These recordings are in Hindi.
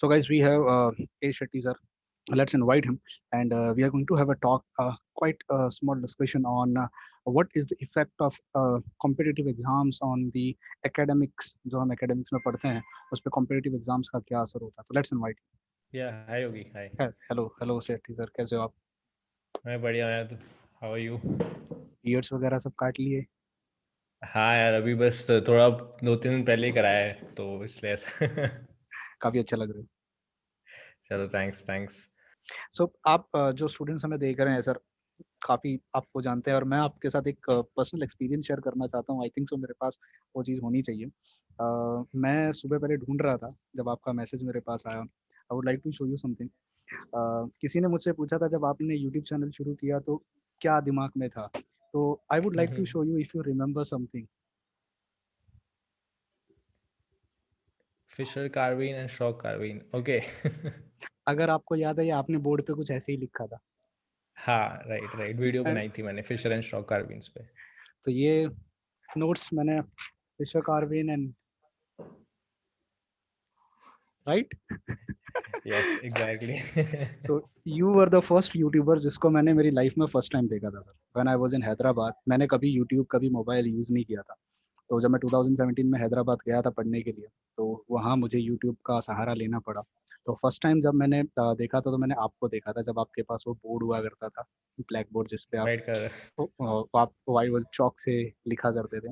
So, guys, we have A. Shetty sir. Let's invite him, and we are going to have a talk, quite a small discussion on what is the effect of competitive exams on the academics. जो हम academics में पढ़ते हैं, उस पे competitive exams का क्या असर होता है? तो let's invite. या हाय योगी हाय Hello, hello, Shetty sir. कैसे हो आप? मैं बढ़िया हूँ यार हाउ आर यू Years वगैरह सब काट लिए? हाँ यार अभी बस थोड़ा 2-3 दिन पहले ही कराया है तो इसलिए ऐसा काफी अच्छा लग रहा है. चलो थैंक्स थैंक्स So, आप जो स्टूडेंट्स हमें देख रहे हैं सर, काफ़ी आपको जानते हैं, और मैं आपके साथ एक पर्सनल एक्सपीरियंस शेयर करना चाहता हूँ. आई थिंक सो मेरे पास वो चीज़ होनी चाहिए. मैं सुबह पहले ढूंढ रहा था जब आपका मैसेज मेरे पास आया. I would like to show you something. किसी ने मुझसे पूछा था जब आपने यूट्यूब चैनल शुरू किया तो क्या दिमाग में था. तो I would like to show you if you remember something. Fischer carbene and Schrock carbene okay अगर आपको याद है, ये आपने बोर्ड पे कुछ ऐसे ही लिखा था. हाँ राइट राइट वीडियो And बनाई थी मैंने फिशर एंड शॉक कार्विन्स पे तो ये नोट्स मैंने Fischer carbene and right. Yes exactly so you were the first YouTuber जिसको मैंने मेरी लाइफ में फर्स्ट टाइम देखा था sir. When I was in Hyderabad, मैंने कभी यूट्यूब, कभी मोबाइल यूज़ नहीं किया था. तो जब मैं 2017 में हैदराबाद गया था पढ़ने के लिए, तो वहाँ मुझे यूट्यूब का सहारा लेना पड़ा. तो फर्स्ट टाइम जब मैंने देखा था, तो मैंने आपको देखा था जब आपके पास वो बोर्ड हुआ करता था, ब्लैक बोर्ड, जिस पे वाइट कलर आप वाइट चौक से लिखा करते थे.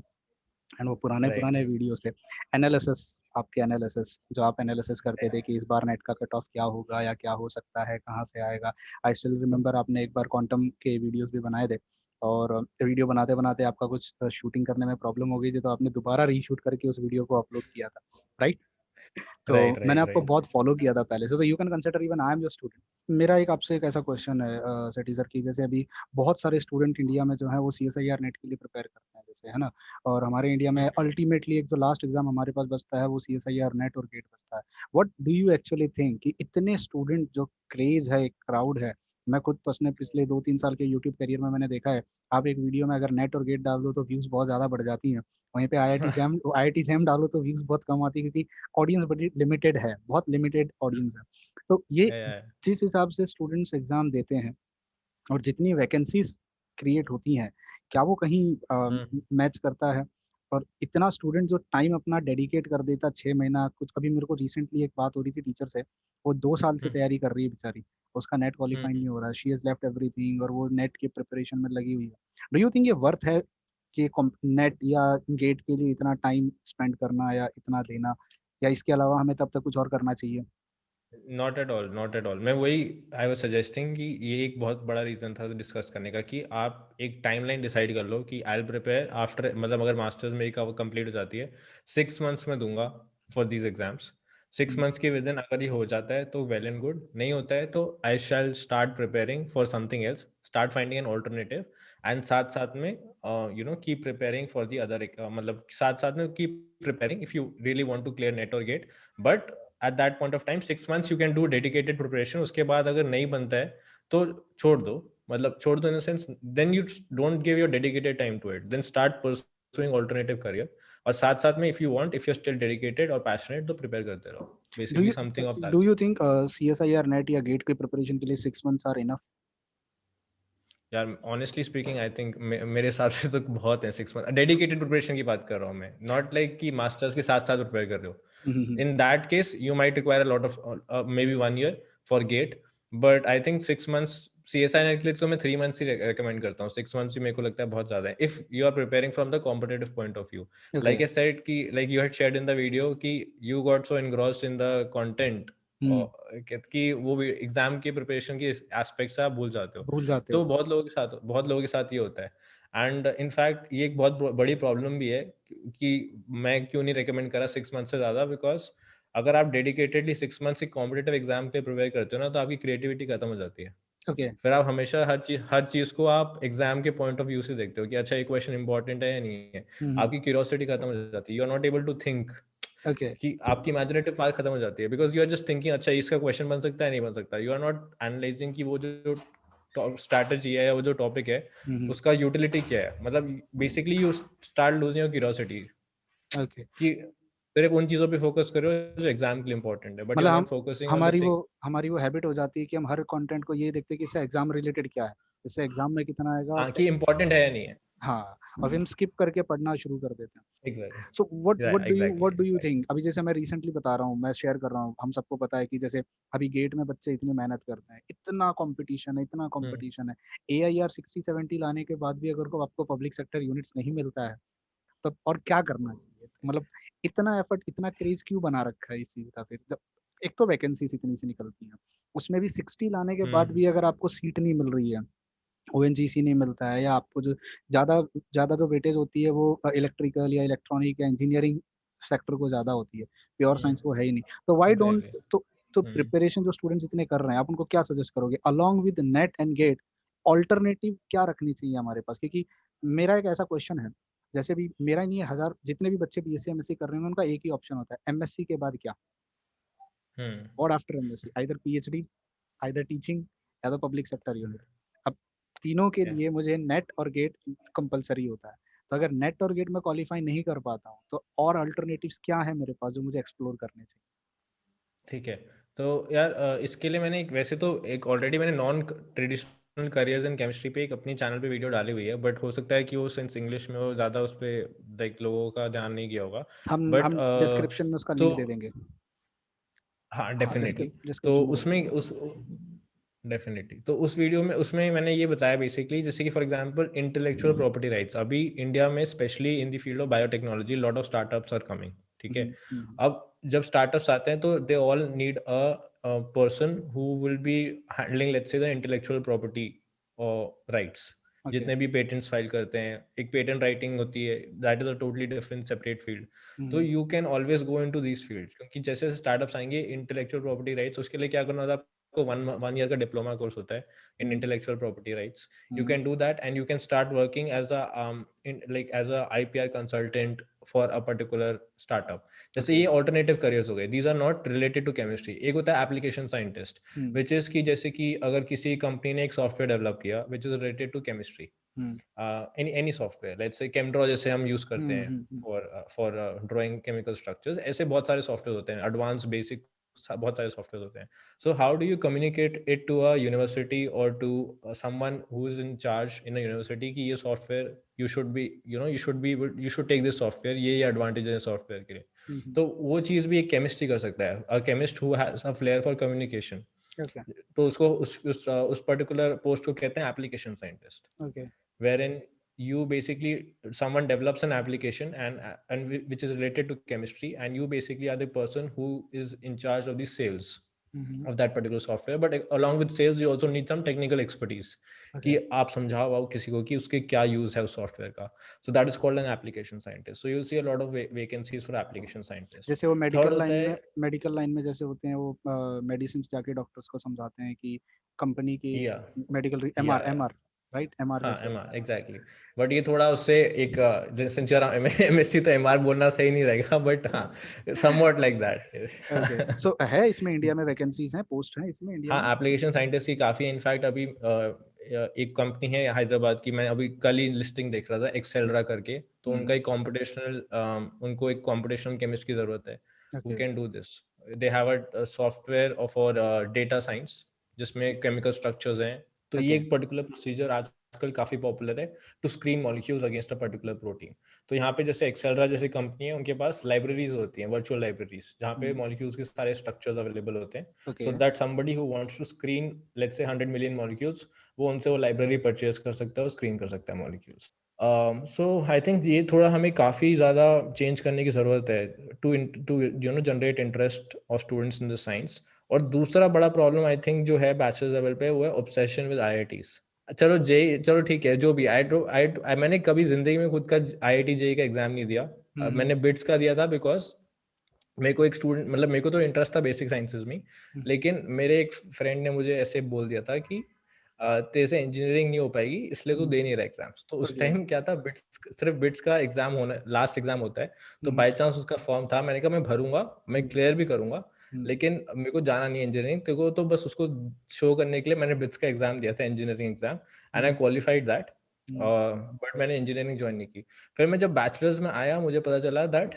एंड वो पुराने राइट पुराने वीडियोस थे. एनालिसिस, आपके एनालिसिस जो आप एनालिसिस करते थे कि इस बार नेट का कट ऑफ क्या होगा या क्या हो सकता है, कहाँ से आएगा. आई स्टिल रिमेंबर आपने एक बार क्वांटम के वीडियोस भी बनाए थे, और वीडियो बनाते बनाते आपका कुछ शूटिंग करने में प्रॉब्लम हो गई थी, तो आपने दोबारा रीशूट करके उस वीडियो को अपलोड किया था, राइट. तो राइट मैंने राइट आपको राइट बहुत फॉलो किया था पहले से, तो you can consider even I am your student. मेरा एक आपसे एक ऐसा क्वेश्चन है सेठी सर, की जैसे अभी बहुत सारे स्टूडेंट इंडिया में जो है वो CSIR नेट के लिए प्रिपेयर करते हैं, जैसे है ना. और हमारे इंडिया में अल्टीमेटली एक जो लास्ट एग्जाम हमारे पास बचता है वो CSIR नेट और गेट बचता है. What do you actually think कि इतने स्टूडेंट, जो क्रेज है, एक क्राउड है. मैं खुद पर्सनल पिछले 2-3 साल के यूट्यूब करियर में मैंने देखा है, आप एक वीडियो में अगर नेट और गेट डाल दो तो व्यूज़ बहुत ज़्यादा बढ़ जाती हैं. वहीं पे आई आई टी जैम डालो तो व्यूज़ बहुत कम आती है, क्योंकि ऑडियंस बड़ी लिमिटेड है, बहुत लिमिटेड ऑडियंस है. तो ये जिस हिसाब से स्टूडेंट्स एग्जाम देते हैं और जितनी वैकेंसीज क्रिएट होती हैं, क्या वो कहीं मैच करता है? और इतना स्टूडेंट जो टाइम अपना डेडिकेट कर देता, 6 महीना कुछ. अभी मेरे को रिसेंटली एक बात हो रही थी टीचर से, वो 2 साल से तैयारी कर रही है बेचारी, उसका नेट क्वालिफाई नहीं हो रहा है. शी हैज़ लेफ्ट एवरीथिंग और वो नेट के प्रिपरेशन में लगी हुई है. डू यू थिंक ये वर्थ है कि नेट या गेट के लिए इतना टाइम स्पेंड करना या इतना देना, या इसके अलावा हमें तब तक कुछ और करना चाहिए? Not at all not at all मैं वही आई वाज सजेस्टिंग कि ये एक बहुत बड़ा रीज़न था डिस्कस करने का कि आप एक टाइमलाइन डिसाइड कर लो कि आई विल प्रिपेयर आफ्टर मतलब अगर मास्टर्स मेरी का कंप्लीट हो जाती है 6 मंथ्स में दूंगा फॉर दीज एग्जाम्स 6 मंथ्स के विद इन अगर ये हो जाता है तो वेल एंड गुड नहीं होता है तो I shall start preparing for something else start finding an alternative and साथ साथ में keep preparing for the other मतलब साथ साथ में keep preparing if you really want to clear NET और get but at that point of time 6 months you can do dedicated preparation उसके बाद अगर नहीं बनता है तो छोड़ दो मतलब छोड़ दो in the sense then you don't give your dedicated time to it then start pursuing alternative career और साथ साथ में if you want if you are still dedicated और पैशनेट तो प्रिपेयर करते रहो do basically you something of do that you think CSIR NET या गेट की प्रिपरेशन के लिए 6 मंथ्स आर इनफ? यार ऑनेस्टली स्पीकिंग आई थिंक मेरे हिसाब से तो बहुत है 6 मंथ डेडिकेटेड प्रिपरेशन की बात कर रहा हूँ मैं नॉट लाइक कि मास्टर्स के साथ साथ प्रिपेयर कर रहे हो in that case you might require a lot of may be 1 year for get but I think 6 months CSI के लिए तो मैं 3 मंथ्स ही रिकमेंड करता हूँ 6 मंथ्स ही मेरे को लगता है बहुत ज़्यादा है if you are preparing from the competitive point of view okay. Like I said कि like you had shared in the video कि you got so engrossed in the content कि वो एग्जाम की प्रिपरेशन की एस्पेक्ट्स आप भूल जाते हो भूल जाते तो हो. बहुत लोगों के साथ ये होता है एंड इनफैक्ट ये एक बहुत बड़ी प्रॉब्लम भी है कि मैं क्यों नहीं रिकमेंड करा 6 मंथ से ज़्यादा बिकॉज अगर आप डेडिकेटेडली 6 मंथ्स एक कॉम्पिटेटिव एग्जाम के लिए प्रिपेयर करते हो ना तो आपकी क्रिएटिविटी खत्म हो जाती है ओके. फिर आप हमेशा हर चीज़ को आप एग्जाम के पॉइंट ऑफ व्यू से देखते हो कि अच्छा ये क्वेश्चन इंपॉर्टेंट है या नहीं है आपकी क्यूरियोसिटी खत्म हो जाती है you are not able to think okay. कि आपकी इमेजिनेटिव पार्ट खत्म हो जाती है because you are just thinking अच्छा इसका क्वेश्चन बन सकता है नहीं बन सकता यू आर नॉट एनालाइजिंग कि वो जो स्ट्रैटेजी है या वो जो टॉपिक है उसका यूटिलिटी क्या है मतलब basically you start losing your curiosity okay. कि सिर्फ उन चीज़ों पे फोकस करो जो एग्जाम के लिए इंपॉर्टेंट है, बट यू मतलब आर हम नॉट फोकसिंग ऑन द हमारी वो थिंग। हमारी वो हैबिट हो जाती है कि हम हर कंटेंट को ये देखते हैं कि इससे एग्जाम रिलेटेड क्या है, इससे एग्जाम में कितना आएगा, हाँ, और कि इंपॉर्टेंट है या नहीं है। हाँ, और फिर हम स्किप करके पढ़ना शुरू कर देते हैं। So exactly, what do you exactly. Think, अभी जैसे मैं रिसेंटली बता रहा हूँ, मैं शेयर कर रहा हूँ, हम सबको पता है कि जैसे अभी गेट में बच्चे इतनी मेहनत करते हैं, इतना कंपटीशन है, इतना हम्म। कंपटीशन है। AIR 60-70 लाने के बाद भी अगर को आपको पब्लिक सेक्टर यूनिट्स नहीं मिलता है, तब और क्या करना चाहिए, मतलब इतना एफर्ट, इतना क्रेज क्यों बना रखा है इस चीज का, फिर जब एक तो वैकेंसीज इतनी सी निकलती हैं, उसमें भी 60 लाने के बाद हम्म। भी अगर आपको सीट नहीं मिल रही है, ONGC नहीं मिलता है, या आपको जो ज़्यादा ज़्यादा जो वेटेज होती है वो इलेक्ट्रिकल या इलेक्ट्रॉनिक या इंजीनियरिंग सेक्टर को ज़्यादा होती है, प्योर साइंस वो है ही नहीं। तो वाई डोंट, एग्जैक्टली। तो हम्म। प्रिपरेशन जो स्टूडेंट्स इतने कर रहे हैं, आप उनको क्या सजेस्ट करोगे along with NET and GATE, alternative क्या रखनी चाहिए हमारे पास? क्योंकि मेरा एक ऐसा क्वेश्चन है, जैसे भी मेरा नहीं है, हजार जितने भी बच्चे BSc MSc कर रहे हैं उनका एक ही ऑप्शन होता है, MSc के बाद क्या, हम्म। और after MSc either PhD, either teaching, या तो पब्लिक सेक्टर यूनिट। अब तीनों के Yeah. लिए मुझे नेट और गेट कंपलसरी होता है, तो अगर नेट और गेट में क्वालिफाई नहीं कर पाता हूँ तो और अल्टरनेटिव्स क्या है मेरे पास जो मुझे एक्सप्लोर करने चाहिए? ठीक है। तो यार इसके लिए मैंने एक, वैसे तो एक ऑलरेडी मैंने non traditional careers in chemistry पे एक अपनी चैनल पे वीडियो डाली हुई है, बट हो सकता है कि वो सिंस इंग्लिश में वो ज़्यादा उस पर लाइक लोगों का ध्यान नहीं गया होगा। बट हम डिस्क्रिप्शन में उसका तो लिंक दे देंगे। हाँ, हाँ, डेफिनेटली। तो डिस्क्रिप्शन में डाल उसमें देंगे। उस डेफिनेटली तो उस वीडियो में उसमें मैंने ये बताया बेसिकली, जैसे कि for example intellectual property rights, अभी इंडिया में specially in the field of biotechnology lot of startups are coming. ठीक है। हम्म। अब जब स्टार्टअप्स आते हैं तो they all need a person who will be handling let's say the intellectual property rights. Okay. जितने भी पेटेंट्स फाइल करते हैं, एक पेटेंट राइटिंग होती है, that is a totally different separate field. तो hmm you can always go into these field, क्योंकि जैसे स्टार्टअप्स आएंगे इंटेलेक्चुअल प्रॉपर्टी राइट्स, उसके लिए क्या करना होता है आपको, वन ईयर का डिप्लोमा कोर्स होता है in hmm intellectual property rights. You hmm can do that and you can start working as a IPR consultant for a particular startup. जैसे ओके। ये ऑल्टरनेटिव करियर्स हो गए, these are not related to chemistry. एक होता है application scientist, hmm which is की जैसे कि अगर किसी कंपनी ने एक सॉफ्टवेयर डेवलप किया which is related to chemistry, hmm any software let's say ChemDraw जैसे हम यूज करते हैं hmm. For drawing chemical structures, ऐसे बहुत सारे सॉफ्टवेयर होते हैं, एडवांस बेसिक बहुत सारे सॉफ्टवेयर होते हैं। So how do you communicate it to a university और to someone who is in charge in a university कि ये software you should be you should take this software, ये एडवांटेज है सॉफ्टवेयर के लिए। तो वो चीज़ भी एक केमिस्ट्री कर सकता है, a chemist who has a flare for communication. Okay तो उसको उस पर्टिकुलर पोस्ट को कहते हैं application scientist, okay wherein you basically someone develops an application and which is related to chemistry, and you basically are the person who is in charge of the sales of that particular software, but along with sales you also need some technical expertise कि ओके। आप समझाओ आओ किसी को कि उसके क्या यूज है उस सॉफ्टवेयर का। So that is called an application scientist. So you will see a lot of vacancies for application scientist. जैसे वो थर्ड होता है मेडिकल लाइन में जैसे होते हैं वो मेडिसिन जाके डॉक्टर्स को समझाते हैं कि कंपनी की या मेडिकल या MR राइट, MR हाँ, जैसे एम होता आर एग्जैक्टली। बट ये थोड़ा उससे एक सिंस यार MSc तो MR बोलना सही नहीं रहेगा, बट हाँ, समवॉट लाइक है। Okay, that. सो है इसमें इंडिया में वैकेंसीज हैं, पोस्ट हैं इसमें इंडिया में? हाँ, एप्लीकेशन साइंटिस्ट की काफ़ी, इनफैक्ट अभी एक कंपनी है हैदराबाद की, मैं अभी कल ही लिस्टिंग देख रहा था, एक्सेलरा करके। तो उनका एक कॉम्पिटिशनल उनको एक कॉम्पिटिशनल केमिस्ट की ज़रूरत है who okay. Can do this. They have a software for data science जिसमें केमिकल स्ट्रक्चर्स हैं। तो ये ओके। एक पर्टिकुलर प्रोसीजर आजकल काफ़ी पॉपुलर है to screen molecules against a particular protein. तो यहाँ पे जैसे एक्सेलरा जैसी कंपनी है, उनके पास लाइब्रेरीज होती हैं, वर्चुअल लाइब्रेरीज, जहाँ पे मॉलिक्यूल्स के सारे स्ट्रक्चर्स अवेलेबल होते हैं। Okay. So that somebody who wants to screen let's say 100 million molecules, वो उनसे वो लाइब्रेरी परचेज कर सकता है और स्क्रीन कर सकता है मॉलिक्यूल्स। सो आई थिंक ये थोड़ा हमें काफ़ी ज़्यादा चेंज करने की ज़रूरत है to generate interest of students in the science. और दूसरा बड़ा प्रॉब्लम आई थिंक जो है बैचलर्स लेवल पे, वो है ऑब्सेशन विद IITs। चलो चलो ठीक है, जो भी मैंने कभी जिंदगी में खुद का IIT JEE का एग्जाम नहीं दिया। मैंने बिट्स का दिया था बिकॉज मेरे को एक स्टूडेंट, मतलब मेरे को तो इंटरेस्ट था बेसिक साइंसेज में, लेकिन मेरे एक फ्रेंड ने मुझे ऐसे बोल दिया था कि तेरे से इंजीनियरिंग नहीं हो पाएगी, इसलिए तू दे नहीं रहा एग्जाम्स। तो उस ओके। टाइम क्या था, बिट्स, सिर्फ बिट्स का एग्जाम होना, लास्ट एग्जाम होता है। तो बाई चांस उसका फॉर्म था, मैंने कहा मैं भरूंगा, मैं क्लियर भी करूंगा, लेकिन मेरे को जाना नहीं है इंजीनियरिंग, तेरे को तो बस उसको शो करने के लिए मैंने बिट्स का एग्जाम दिया था, engineering exam, and I qualified that. But मैंने इंजीनियरिंग ज्वाइन नहीं की। फिर मैं जब बैचलर्स में आया, मुझे पता चला दैट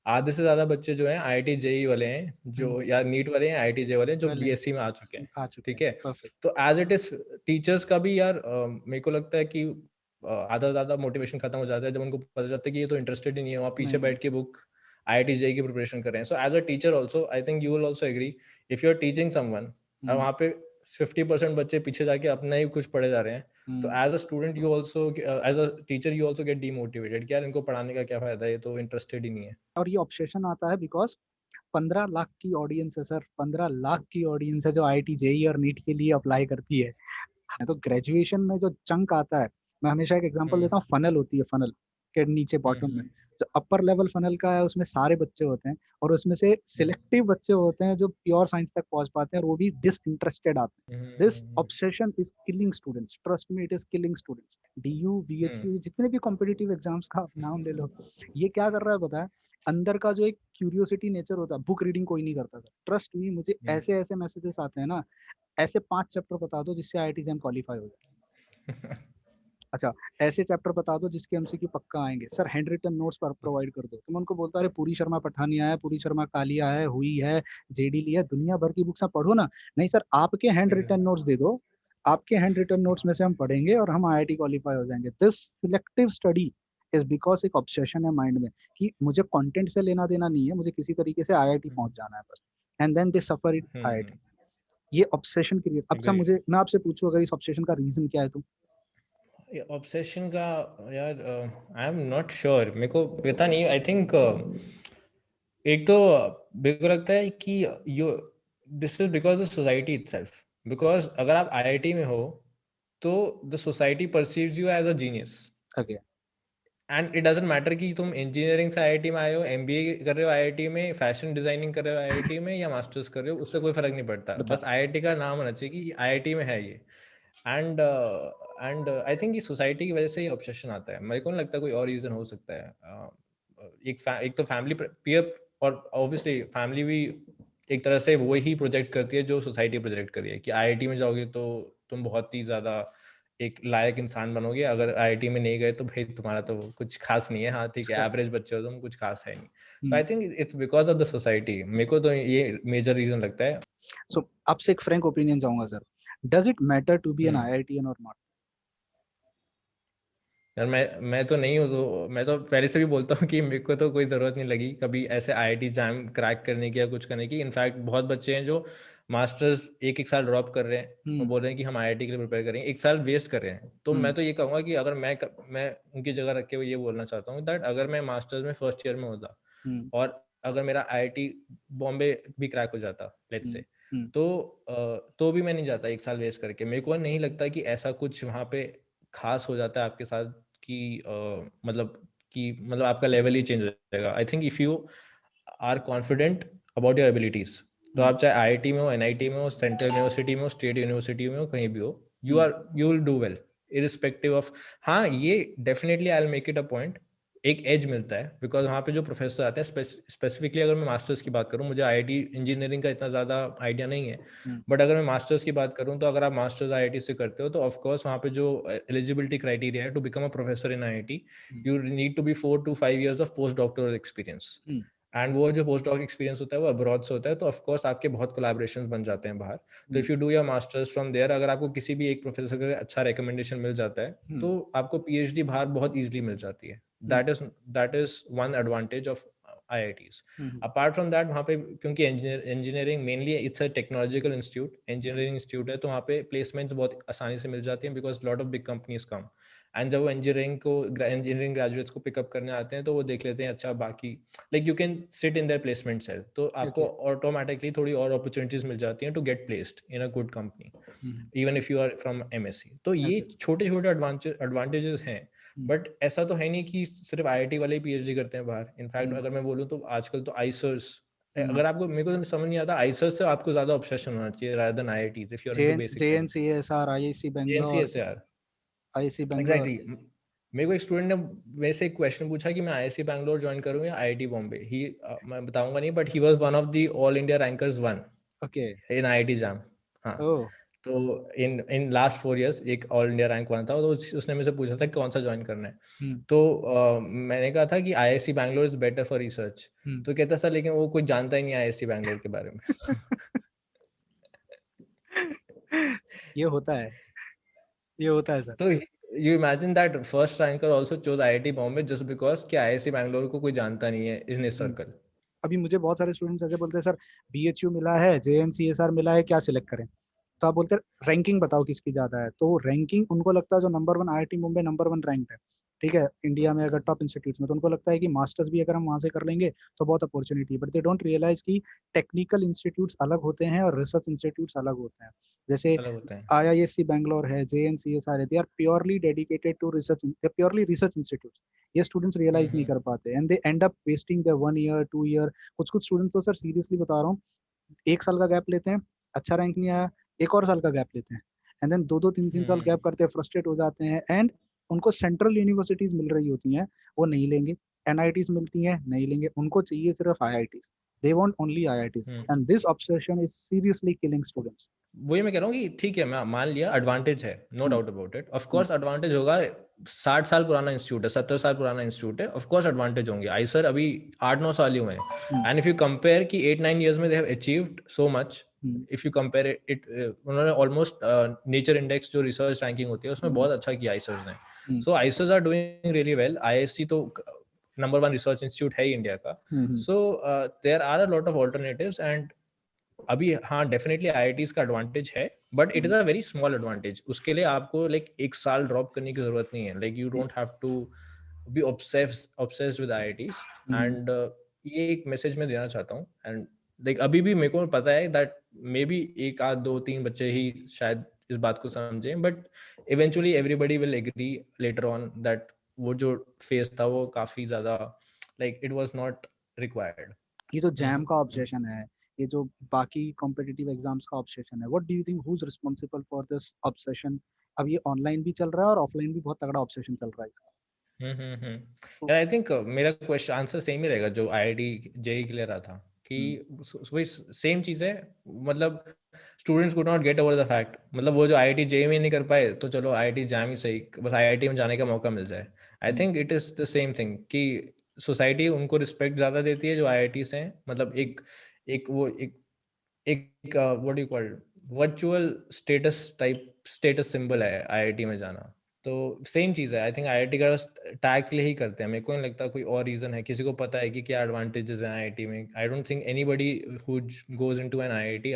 आधे से ज्यादा बच्चे जो हैं आईआईटी जेई वाले हैं, जो या नीट वाले हैं, आईआईटी जे वाले हैं, जो वेल बीएससी में आ चुके हैं, आ चुके ठीक हैं, है। परफेक्ट। तो एज इट इज टीचर्स का भी यार मेरे को लगता है कि आधा ज्यादा मोटिवेशन खत्म हो जाता है जब उनको पता चलता है कि ये तो इंटरेस्टेड ही नहीं है, वहाँ पीछे नहीं, बैठ के बुक आईआईटी जेई की प्रिपरेशन कर रहे हैं। So as a teacher also I think you will also agree, if you are teaching someone और हुँ, वहाँ पे 50% बच्चे पीछे जाके अपना ही कुछ पढ़े जा रहे हैं, तो हुँ। As a student you also, as a teacher you also get demotivated कि यार इनको पढ़ाने का क्या फायदा है, ये तो इंटरेस्टेड ही नहीं है। और ये ऑब्सेशन आता है बिकॉज़ 15 लाख की ऑडियंस है सर, 15 लाख की ऑडियंस है जो आईआईटी जेईई और नीट के लिए अप्लाई करती है। तो ग्रेजुएशन में जो चंक आता है, मैं हमेशा एक एग्जांपल हम्म देता हूँ, फनल होती है, फनल के नीचे बॉटम में हम्म जो अपर लेवल फनल का है उसमें सारे बच्चे होते हैं और उसमें से सिलेक्टिव बच्चे होते हैं जो प्योर साइंस तक पहुंच पाते हैं और वो भी डिसइंटरेस्टेड आते हैं। This hmm obsession is killing students, trust me, it is killing students. DU, hmm BHU, जितने भी कॉम्पिटिटिव एग्जाम्स का आप नाम ले लो, ये क्या कर रहा है पता है? अंदर का जो एक क्यूरियोसिटी नेचर होता है, बुक रीडिंग कोई नहीं करता सर, ट्रस्ट मी, मुझे हम्म ऐसे ऐसे मैसेजेस आते हैं ना, ऐसे 5 चैप्टर बता दो जिससे आईआईटी एग्जाम क्वालिफाई हो जाए। अच्छा, ऐसे चैप्टर बता दो जिसके एमसीक्यू पक्का आएंगे सर, हैंड रिटन नोट्स पर प्रोवाइड कर दो। तो मैं उनको बोलता, अरे पूरी शर्मा पठानिया है, पूरी शर्मा कालिया है, हुई है, जेडी ली है, दुनिया भर की बुक्स आप पढ़ो ना। नहीं सर, आपके हैंड रिटन नोट्स दे दो, आपके हैंड रिटन नोट्स में से हम पढ़ेंगे और हम आईआईटी क्वालिफाई हो जाएंगे। This selective study is because एक ऑब्सेशन है माइंड में कि मुझे कंटेंट से लेना देना नहीं है, मुझे किसी तरीके से आईआईटी पहुंच जाना है बस, and then they suffer it IIT. ये ऑब्सेशन क्रिएट। अच्छा, एग्रीड। मुझे मैं आपसे पूछूं अगर इस ऑब्सेशन का रीजन क्या है तो? ये ऑब्सेशन का यार आई एम नॉट श्योर, मेरे को पता नहीं। आई थिंक एक तो मेरे को लगता है कि you this is because the society itself, because अगर आप आईआईटी में हो तो the society perceives you as a genius, okay, and it doesn't matter कि तुम इंजीनियरिंग से आईआईटी में आए हो, एमबीए कर रहे हो आईआईटी में, फैशन डिजाइनिंग कर रहे हो आईआईटी में, या मास्टर्स कर रहे हो, उससे कोई फर्क नहीं पड़ता। बता। बस आईआईटी का नाम होना चाहिए कि आईआईटी में है ये। एंड आई थिंक ये सोसाइटी की वजह से ही ऑब्सेशन आता है, मेरे को नहीं लगता कोई और रीज़न हो सकता है। एक तो फैमिली पीयर, और ऑब्वियसली फैमिली भी एक तरह से वो ही प्रोजेक्ट करती है जो सोसाइटी प्रोजेक्ट करी है कि आईआईटी में जाओगे तो तुम बहुत ही ज़्यादा एक लायक इंसान बनोगे, अगर आईआईटी में नहीं गए तो भाई तुम्हारा तो कुछ खास नहीं है, हाँ ठीक है एवरेज बच्चे हो तुम, कुछ खास है नहीं। तो hmm. I think it's because of the society, मेरे को तो ये मेजर रीज़न लगता है। सो आपसे एक फ्रैंक ओपिनियन चाहूंगा sir, does it matter to be an hmm IITian और नॉट? यार मैं तो नहीं हूँ, तो मैं तो पहले से भी बोलता हूँ कि मेरे को तो कोई ज़रूरत नहीं लगी कभी ऐसे आईआईटी एग्जाम क्रैक करने की या कुछ करने की। इनफैक्ट बहुत बच्चे हैं जो मास्टर्स एक एक साल ड्रॉप कर रहे हैं और हम्म, बोल रहे हैं कि हम आईआईटी के लिए प्रिपेयर करेंगे, एक साल वेस्ट कर रहे हैं। तो मैं हम्म, तो ये कहूँगा कि अगर मैं उनकी जगह रख के ये बोलना चाहता हूँ दैट अगर मैं मास्टर्स में फर्स्ट ईयर में होता हम्म, और अगर मेरा आईआईटी बॉम्बे भी क्रैक हो जाता लेट्स हम्म, से, तो भी मैं नहीं जाता एक साल वेस्ट करके। मेरे को नहीं लगता कि ऐसा कुछ वहाँ पे खास हो जाता है आपके साथ कि मतलब आपका लेवल ही चेंज हो जाएगा। I think if you are confident about your abilities, तो हम्म, आप चाहे आईआईटी में हो, एनआईटी में हो, सेंट्रल यूनिवर्सिटी में हो, स्टेट यूनिवर्सिटी में हो, कहीं भी हो, hmm, you will do well irrespective of. हाँ, ये definitely I will make it a point, एक एज मिलता है बिकॉज वहाँ पे जो प्रोफेसर आते हैं, स्पेसिफिकली अगर मैं मास्टर्स की बात करूँ, मुझे आईआईटी इंजीनियरिंग का इतना ज़्यादा आइडिया नहीं है, हम्म, बट अगर मैं मास्टर्स की बात करूँ तो अगर आप मास्टर्स आईआईटी से करते हो तो ऑफकोर्स वहाँ पे जो एलिजिबिलिटी क्राइटेरिया है to become a professor in IIT, hmm, you need to be 4 to 5 years of post doctoral experience. Hmm, and वो जो पोस्ट डॉक एक्सपीरियंस होता है वो अब्रॉड से होता है, तो ऑफकोर्स आपके बहुत कोलैबोरेशंस बन जाते हैं बाहर। तो hmm, if you do your masters from there, अगर आपको किसी भी एक प्रोफेसर का अच्छा रिकमेंडेशन मिल जाता है हम्म, तो आपको पीएचडी बाहर बहुत ईजिली मिल जाती है। Hmm, that is one advantage of IITs. Hmm, apart from that, वहाँ पे क्योंकि engineering mainly it's a technological institute, engineering institute है, तो वहाँ पे प्लेसमेंट्स बहुत आसानी से मिल जाती हैं because lot of big companies come. And जब वो इंजीनियरिंग ग्रेजुएट्स को पिकअप करने आते हैं तो वो देख लेते हैं अच्छा बाकी like you can sit in their placement cell, तो आपको ओके, ऑटोमेटिकली थोड़ी और अपॉर्चुनिटीज मिल जाती हैं to get placed in a good company, hmm, even if you are from MSc. तो ये ओके, छोटे छोटे एडवांटेजेस हैं, हम्म, बट ऐसा तो है नहीं कि सिर्फ आईआईटी वाले ही पीएचडी करते हैं बाहर। इनफैक्ट हम्म, अगर मैं बोलूँ तो आजकल तो आइसर्स, हम्म, अगर आपको, मेरे को तो समझ नहीं आता, आइसर्स से आपको ज्यादा ऑब्सेशन होना चाहिए rather than IITs if you are जे into basic sciences. JNCSR, IISc Bangalore, JNCSR, IISc Bangalore. Exactly. मेरे को एक स्टूडेंट ने मेरे से एक क्वेश्चन पूछा कि मैं आईआईसी बैंगलोर ज्वाइन करूँ या आईआईटी बॉम्बे। मैं बताऊंगा नहीं, but he was one of the all India rankers one okay, in IIT जाम। हाँ, ओ, तो इन लास्ट 4 इयर्स एक ऑल इंडिया रैंक 1 था, तो उसने मुझसे पूछा था कि कौन सा ज्वाइन करना है। तो मैंने कहा था कि IISc Bangalore is better for research. तो कहता सर लेकिन वो कुछ जानता ही नहीं आईआईएससी बैंगलोर के बारे में। ये होता है, ये होता है सर। तो you imagine that first ranker also chose IIT Bombay just because कि आईआईएससी बैंगलोर को कोई जानता नहीं है इन इस सर्कल। अभी मुझे बहुत सारे स्टूडेंट्स ऐसे बोलते हैं सर बीएचयू मिला है, जेएनसीएसआर मिला है, क्या सिलेक्ट करें? तो आप बोलते हैं रैंकिंग बताओ किसकी ज्यादा है, तो रैंकिंग उनको लगता है जो number one IIT Mumbai number one rank है, ठीक है, इंडिया में अगर टॉप इंस्टीट्यूट में, तो उनको लगता है कि मास्टर्स भी अगर हम वहां से कर लेंगे तो बहुत opportunity, but they don't realize कि टेक्निकल इंस्टीट्यूट्स अलग होते हैं और रिसर्च इंस्टीट्यूट्स अलग होते हैं। जैसे अलग होता है। आईआईएससी बैंगलोर है, जेएनसीएसआर है, they are purely dedicated to research, purely research institute. ये स्टूडेंट्स रियलाइज नहीं हम्म। कर पाते and they end up wasting the 1 year 2 year. कुछ कुछ स्टूडेंट्स तो सर सीरियसली बता रहा हूँ, 1 साल का गैप लेते हैं, अच्छा रैंक नहीं आया, एक और साल का गैप लेते हैं, एंड देन दो दो तीन तीन साल गैप करते हैं, फ्रस्ट्रेट हो जाते हैं, एंड उनको सेंट्रल यूनिवर्सिटीज मिल रही होती हैं, वो नहीं लेंगे, एनआईटीज मिलती हैं नहीं लेंगे, उनको चाहिए सिर्फ IITs, they want only IITs, and this obsession is seriously killing students. वही मैं कह रहा हूँ कि ठीक है, मैं मान लिया एडवांटेज है, no doubt about it, of course advantage होगा। 60 साल पुराना इंस्टीट्यूट है, 70 साल पुराना इंस्टीट्यूट है, ऑफ कोर्स एडवांटेज होंगे। आई सर अभी 8-9 साल ही हुए हैं, एंड इफ यू कंपेयर कि 8-9 ईयर्स में they have achieved so much, if you compare it, उन्होंने ऑलमोस्ट नेचर इंडेक्स जो रिसर्च रैंकिंग होती है उसमें बहुत अच्छा किया आईसर्स ने। So IISERs are doing really well. IISc तो नंबर 1 रिसर्च इंस्टीट्यूट है ही इंडिया का। So there are a lot of alternatives, and अभी हाँ डेफिनेटली आईआईटीज का एडवांटेज है, but it is a very small advantage. उसके लिए आपको लाइक 1 साल ड्रॉप करने की जरूरत नहीं है। Like you don't have to be obsessed with IITs. And ये एक मैसेज मैं देना चाहता हूँ। एंड लाइक अभी भी मेरे को पता है दैट मे बी 1 2 3 बच्चे ही शायद इस बात को समझें, but eventually everybody will agree later on that वो जो फेस था वो काफी ज्यादा like it was not required. ये तो जैम का ऑब्सेशन है, ये जो बाकी कॉम्पिटिटिव एग्जाम्स का ऑब्सेशन है, what do you think who is responsible for this obsession? अब ये ऑनलाइन भी चल रहा है और ऑफलाइन भी बहुत तगड़ा ऑब्सेशन चल रहा है इसका। तो आई थिंक मेरा क्वेश्चन आंसर सेम ही रहेगा जो आईआईटी जेई के लिए रहा था कि वही सेम चीज है। मतलब students could not get over the fact, मतलब वो जो आईआईटी जेई में नहीं कर पाए तो चलो आईआईटी जैम ही सही, बस आईआईटी में जाने का मौका मिल जाए। I think it is the same thing कि सोसाइटी उनको रिस्पेक्ट ज्यादा देती है जो आईआईटी से हैं। मतलब एक एक वो एक what you called virtual status symbol है आईआईटी में जाना। तो सेम चीज़ है। आई थिंक आईआईटी का टैग के लिए ही करते हैं। मेरे को नहीं लगता कोई और रीज़न है। किसी को पता है कि क्या एडवांटेजेस हैं आईआईटी में। I don't think anybody who goes into an IIT,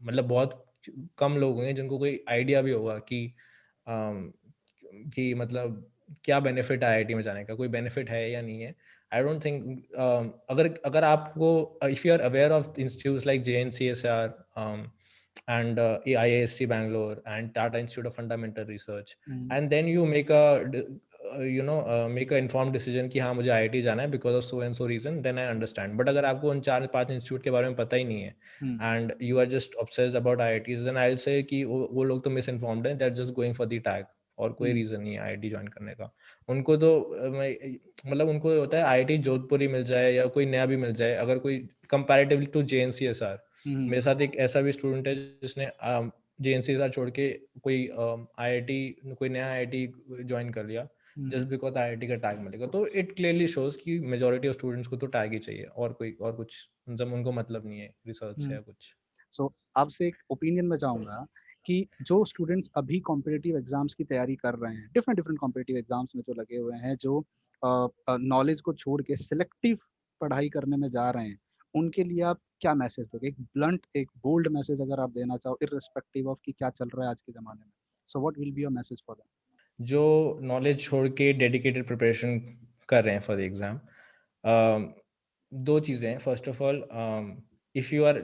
मतलब बहुत कम लोग होंगे जिनको कोई आइडिया भी होगा कि मतलब क्या बेनिफिट है आईआईटी में जाने का, कोई बेनिफिट है या नहीं है। आई डोंट थिंक अगर अगर आपको if you are aware of institutes like JNCSR and IISc Bangalore and Tata Institute of Fundamental Research, and then you make make a informed decision कि हाँ मुझे IIT जाना है because of so and so reason, then I understand. But अगर आपको उन 4-5 इंस्टीट्यूट के बारे में पता ही नहीं है and you are just obsessed about IITs, then I'll say कि वो लोग तो misinformed हैं, they're just going for the tag, और कोई रीज़न नहीं है आईआईटी ज्वाइन करने का। उनको तो मतलब उनको होता है आईआईटी जोधपुर ही मिल जाए या कोई नया भी मिल जाए, अगर कोई कंपैरेटिवली टू JNCSR। मेरे साथ एक ऐसा भी स्टूडेंट है जिसने JNCSR छोड़ के कोई आईआईटी कोई नया आईआईटी ज्वाइन कर लिया जस्ट बिकॉज आईआईटी का टैग मिलेगा। तो इट क्लियरली शोज कि मेजोरिटी ऑफ स्टूडेंट्स को तो टैग ही चाहिए, और कुछ जब उनको मतलब नहीं है रिसर्च से या कुछ। सो आपसे एक ओपिनियन में चाहूँगा कि जो स्टूडेंट्स अभी कॉम्पिटिटिव एग्जाम्स की तैयारी कर रहे हैं, डिफरेंट डिफरेंट कॉम्पिटिटिव एग्जाम्स में जो लगे हुए हैं, जो नॉलेज को छोड़ के सिलेक्टिव पढ़ाई करने में जा रहे हैं, उनके लिए आप क्या मैसेज दोगे? एक ब्लंट, एक बोल्ड मैसेज अगर आप देना चाहो, इररिस्पेक्टिव ऑफ कि क्या चल रहा है आज के ज़माने में, so what will be your message for them? जो नॉलेज छोड़ के डेडिकेटेड प्रिपरेशन कर रहे हैं फॉर द एग्ज़ाम, दो चीज़ें हैं। First of all, if you are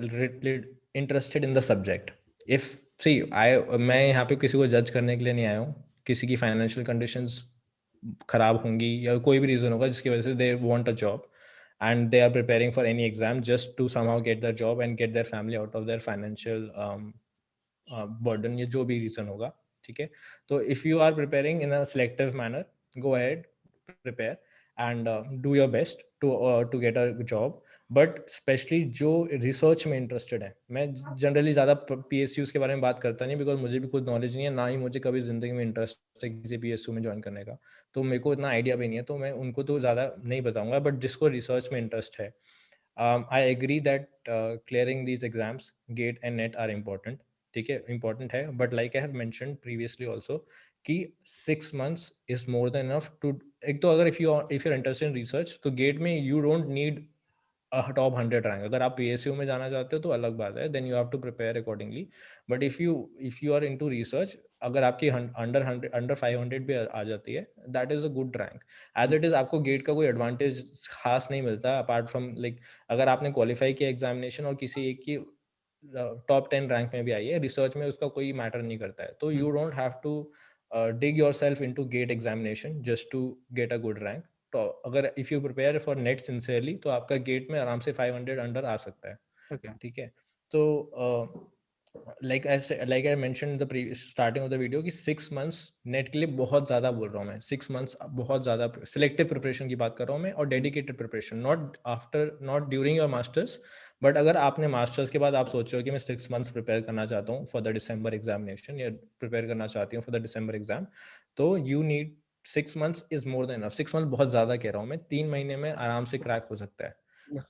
interested in the subject, if see I मैं यहाँ पे किसी को जज करने के लिए नहीं आया हूँ। किसी की फाइनेंशियल कंडीशंस खराब होंगी या कोई भी रीज़न होगा जिसकी वजह से they want a job and they are preparing for any exam just to somehow get the job and get their family out of their financial burden, या जो भी रीज़न होगा। ठीक है, तो if you are preparing in a selective manner, go ahead, prepare and do your best to get a job. But specially जो रिसर्च में इंटरेस्टेड है, मैं जनरली ज़्यादा PSUs के बारे में बात करता नहीं, बिकॉज मुझे भी कुछ नॉलेज नहीं है, ना ही मुझे कभी ज़िंदगी में इंटरेस्ट है किसी PSU में ज्वाइन करने का, तो मेरे को इतना आइडिया भी नहीं है, तो मैं उनको तो ज़्यादा नहीं बताऊंगा, बट जिसको रिसर्च में इंटरेस्ट है, I agree that clearing these exams GATE and NET are important, ठीक है, इंपॉर्टेंट है, but like I have mentioned previously also कि 6 months is more than enough to, एक तो अगर if you interested in research, तो गेट में you don't need top 100 rank. अगर आप PSU में जाना चाहते हो तो अलग बात है, then you have to prepare accordingly, but if you are into research, अगर आपकी अंडर 500 भी आ जाती है, that is a good rank. As it is आपको गेट का कोई एडवांटेज खास नहीं मिलता अपार्ट फ्रॉम लाइक, अगर आपने क्वालिफाई किया एग्जामिनेशन और किसी एक की टॉप 10 रैंक में भी आई है, रिसर्च में उसका कोई मैटर नहीं करता है, तो you don't have to dig yourself into gate examination just to get a good rank। तो अगर if you prepare for net sincerely, तो आपका गेट में आराम से 500 अंडर आ सकता है, Okay. ठीक है। तो like I mention the starting of the video कि 6 months नेट के लिए बहुत ज़्यादा बोल रहा हूँ मैं, 6 months बहुत ज़्यादा सिलेक्टिव प्रिपरेशन की बात कर रहा हूँ मैं, और dedicated preparation, not during your masters, but अगर आपने मास्टर्स के बाद आप सोच रहे हो कि मैं 6 months प्रिपेयर करना चाहता हूँ फॉर द डिसम्बर एग्जामिनेशन, या प्रिपेयर करना चाहती हूँ फॉर द डिसम्बर एग्जाम, तो you need 6 months is more than enough. 6 months बहुत ज़्यादा कह रहा हूँ मैं, 3 महीने में आराम से क्रैक हो सकता है,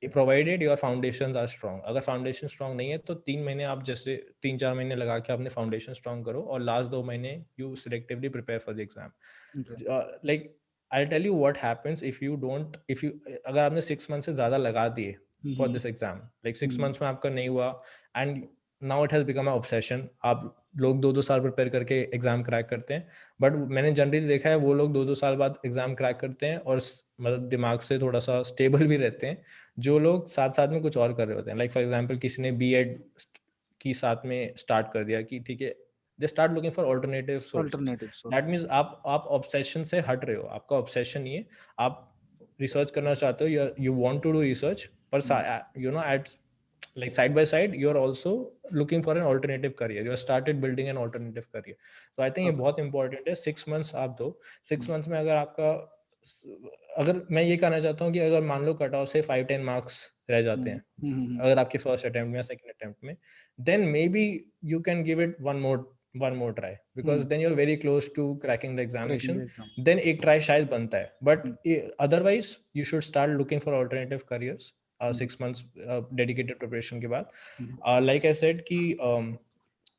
provided your foundation are strong. अगर फाउंडेशन स्ट्रॉन्ग नहीं है तो 3 महीने आप जैसे 3-4 महीने लगा के अपने फाउंडेशन स्ट्रॉन्ग करो, और लास्ट 2 महीने you selectively prepare for the exam. Okay. Like I tell you what happens if you अगर आपने 6 months से ज़्यादा लगा दिए for this exam, like 6 months में आपका नहीं हुआ, and now it has become a obsession, आप लोग 2-2 साल प्रिपेयर करके एग्जाम क्रैक करते हैं, बट मैंने जनरली देखा है वो लोग 2-2 साल बाद एग्जाम क्रैक करते हैं और मतलब दिमाग से थोड़ा सा स्टेबल भी रहते हैं, जो लोग साथ साथ में कुछ और कर रहे होते हैं। लाइक फॉर एग्जांपल किसी ने B.Ed की साथ में स्टार्ट कर दिया कि ठीक है, they start looking for alternative sources. Alternative that sources. Means आप ऑब्सेशन से हट रहे हो, आपका ऑब्सेशन नहीं है, आप रिसर्च करना चाहते हो, you want to do research, पर you know at like side by side you are also looking for an alternative career, you have started building an alternative career। तो I think ये Perfect. बहुत important है। 6 months आप दो, 6 months में अगर आपका, अगर मैं ये कहना चाहता हूँ कि अगर मान लो कट ऑफ से 5-10 मार्क्स रह जाते हैं, अगर आपके फर्स्ट अटेम्प्ट में या सेकंड अटेम्प्ट में, then may B you can give it one more try, because then you are very close to cracking the Cracking examination, the exam. देन एक ट्राई शायद बनता है, but otherwise you should start looking for alternative careers 6 months dedicated preparation के बाद। लाइक आई सेड कि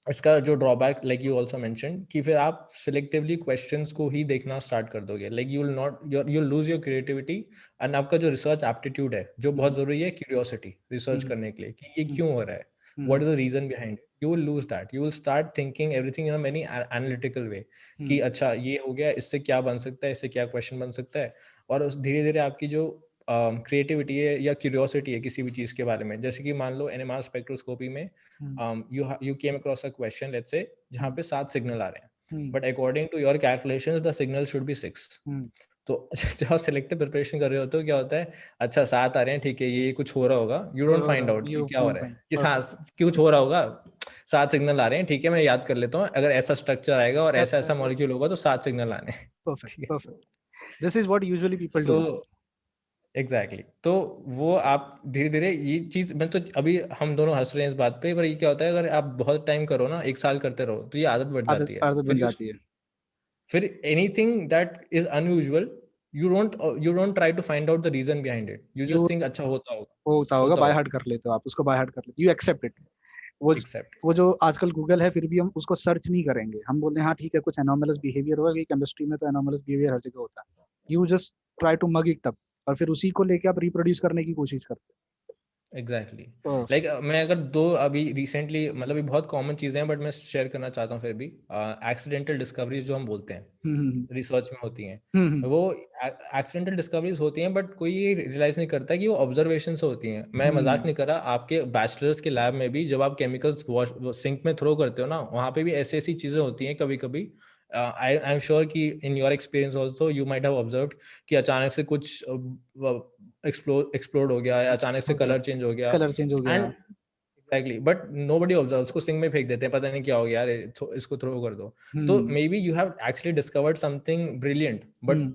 इसका जो drawback, like you also mention, कि फिर आप सिलेक्टिवली क्वेश्चंस को ही देखना स्टार्ट कर दोगे, like you will not you'll lose your creativity, and आपका जो रिसर्च एप्टीट्यूड है, जो बहुत जरूरी है क्यूरियोसिटी रिसर्च करने के लिए, कि ये क्यों हो रहा है, what is the reason behind it, you will lose that, you will start thinking everything in a many analytical way, कि अच्छा ये हो गया, इससे क्या बन सकता है, इससे क्या क्वेश्चन बन सकता है, और उस धीरे धीरे आपकी जो क्रिएटिविटी है या क्यूरियोसिटी है किसी भी चीज़ के बारे में, जैसे कि मान लो NMR स्पेक्ट्रोस्कोपी में you came across a question, let's say, जहाँ पे 7 सिग्नल आ रहे हैं, but according to your calculations the signal should be 6। तो जब आप सिलेक्टिव प्रिपरेशन कर रहे होते हो, क्या होता है, अच्छा 7 आ रहे हैं, ठीक है, ये कुछ हो रहा होगा, यू डोंट फाइंड आउट कि You क्या हो won't रहा find. है, कि हाँ Perfect. कुछ हो रहा होगा, 7 सिग्नल आ रहे हैं, ठीक है, मैं याद कर लेता हूँ, अगर ऐसा स्ट्रक्चर आएगा और ऐसा ऐसा मॉलिक्यूल होगा तो 7 सिग्नल आने हैं। Perfect. ठीक है, Perfect. This is what usually people so do. Exactly तो वो आप धीरे धीरे ये चीज, मैं तो अभी हम दोनों हंस रहे हैं इस बात पे, पर ये क्या होता है, अगर आप बहुत टाइम करो ना, 1 साल करते रहो, तो ये आदत बढ़ आदत जाती है, आदत बन जाती है. फिर anything that is unusual, you don't try to find out the reason behind it, you You just think अच्छा होता होगा, वो होता होगा, होता बाय होगा, हार्ट कर लेते हो आप उसको, बाय हार्ट कर लेते, यू एक्सेप्ट इट. वो एक्सेप्ट। वो जो आजकल गूगल है, फिर भी हम उसको सर्च नहीं करेंगे, हम बोलते हैं हाँ ठीक है, कुछ एनोमलस बिहेवियर होगा, कि केमिस्ट्री में तो एनोमलस बिहेवियर हर जगह होता है. You just try to mug it up, और फिर उसी को लेके आप रिप्रोड्यूस करने की कोशिश करते एग्जैक्टली, हो. लाइक मैं अगर दो अभी रिसेंटली, मतलब ये बहुत कॉमन चीज़ें हैं, बट मैं शेयर करना चाहता हूँ फिर भी, एक्सीडेंटल डिस्कवरीज जो हम बोलते हैं हम्म. रिसर्च में होती हैं, हम्म. वो एक्सीडेंटल डिस्कवरीज होती हैं, बट कोई ये रियलाइज नहीं करता कि वो ऑब्जर्वेशन से होती हैं। मैं मजाक हम्म. नहीं कर रहा, आपके बैचलर्स के लैब में भी जब आप केमिकल्स वॉश सिंक में थ्रो करते हो ना, वहाँ पे भी ऐसी ऐसी चीज़ें होती हैं कभी कभी। आई एम श्योर कि in your experience also you might have observe कि अचानक से कुछ एक्सप्लोड हो गया, या अचानक से हो गया, कलर चेंज हो गया, कलर चेंज हो गया. And exactly, but nobody observe, उसको सिंक में फेंक देते हैं, पता नहीं क्या हो गया, अरे इसको थ्रो कर दो। तो hmm. May be you have actually discovered something brilliant, but hmm.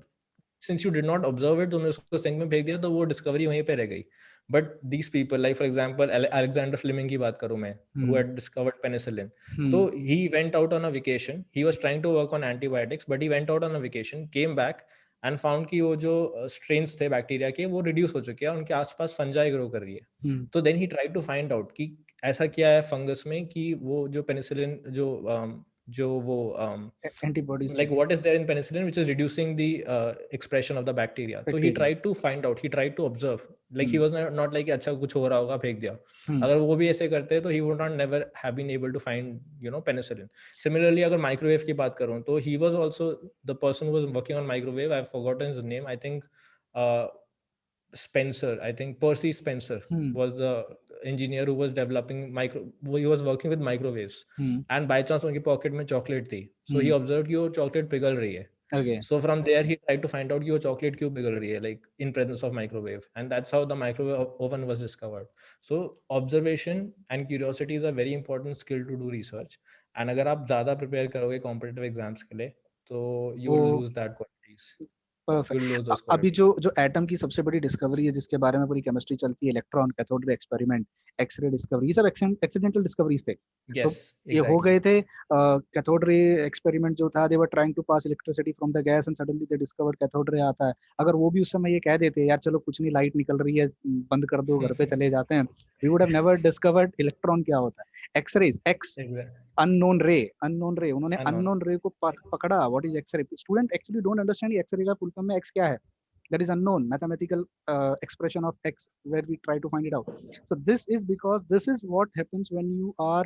Since you did not observe it, तुमने उसको सिंक में फेंक दिया, तो वो डिस्कवरी वहीं पे रह गई। But these people, like for example Alexander Fleming की बात करूँ मैं, who had discovered penicillin, तो he went out on a vacation, he was trying to work on antibiotics, but he went out on a vacation, came back and found कि वो जो strains थे बैक्टीरिया के वो reduce हो चुके हैं, उनके आसपास फंजाई ग्रो कर रही है। तो then he tried to find out कि ऐसा क्या है फंगस में कि वो जो पेनिसिलिन जो वो antibodies like what is there in penicillin which is reducing the expression of the bacteria, so he tried to find out, he tried to observe, like he was not like अच्छा कुछ हो रहा होगा फेंक दिया, अगर वो भी ऐसे करते तो he would not never have been able to find penicillin. Similarly अगर माइक्रोवेव की बात करूँ तो he was also the person who was working on microwave, I've forgotten his name, I think uh, Spencer, I think Percy Spencer was the engineer who was developing he was working with microwaves, and by chance उनकी pocket में chocolate थी, so he observed कि वो chocolate पिघल रही है. Okay. So from there he tried to find out कि वो chocolate क्यों पिघल रही है, like in presence of microwave, and that's how the microwave oven was discovered. So observation and curiosity is a very important skill to do research, and अगर आप ज़्यादा prepare करोगे competitive exams के लिए तो you will lose that qualities. Perfect. अभी जो एटम की सबसे बड़ी डिस्कवरी है जिसके बारे में पूरी केमिस्ट्री चलती है, electron, cathode ray experiment, X-ray discovery, ये सब एक्सीडेंटल डिस्कवरीज थे। तो ये हो गए थे। कैथोड रे एक्सपेरिमेंट जो था, they were trying to pass electricity from the gas and suddenly they discover cathode ray आता है। अगर वो भी उस समय ये कह देते यार चलो कुछ नहीं, लाइट निकल रही है, बंद कर दो, घर पे चले जाते हैं, we would have never discovered electron क्या होता है। एक्सरेज, एक्स अननोन रे, उन्होंने अननोन रे को पकड़ा। What is X-ray? Student actually don't understand X-ray का फुल फॉर्म में एक्स क्या है। That is unknown mathematical expression of x where we try to find it out. So this is because this is what happens when you are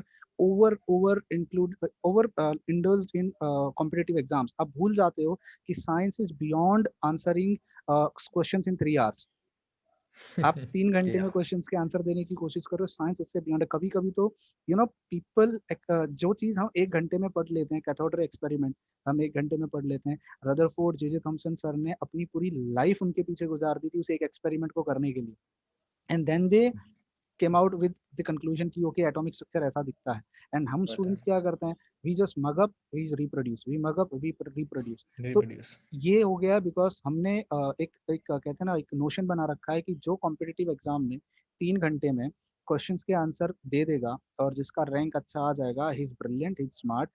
indulged in competitive exams. आप भूल जाते हो कि science is beyond answering questions in 3 hours. आप 3 घंटे में क्वेश्चंस के आंसर देने की कोशिश करो, साइंस इससे बियॉन्ड है। कभी कभी तो पीपल जो चीज हम 1 घंटे में पढ़ लेते हैं, कैथोड रे एक्सपेरिमेंट हम 1 घंटे में पढ़ लेते हैं, रदरफोर्ड, जे थॉमसन सर ने अपनी पूरी लाइफ उनके पीछे गुजार दी थी उस एक एक्सपेरिमेंट को करने के लिए। And then they came out with the conclusion कि ओके एटॉमिक स्ट्रक्चर ऐसा दिखता है। एंड हम स्टूडेंट्स क्या करते हैं, we just mug up, we reproduce, we mug up, we reproduce. तो ये हो गया बिकॉज हमने एक कहते हैं ना, एक नोशन बना रखा है कि जो कॉम्पिटिटिव एग्जाम में 3 घंटे में क्वेश्चंस के आंसर दे देगा और जिसका रैंक अच्छा आ जाएगा, he is brilliant, he is smart.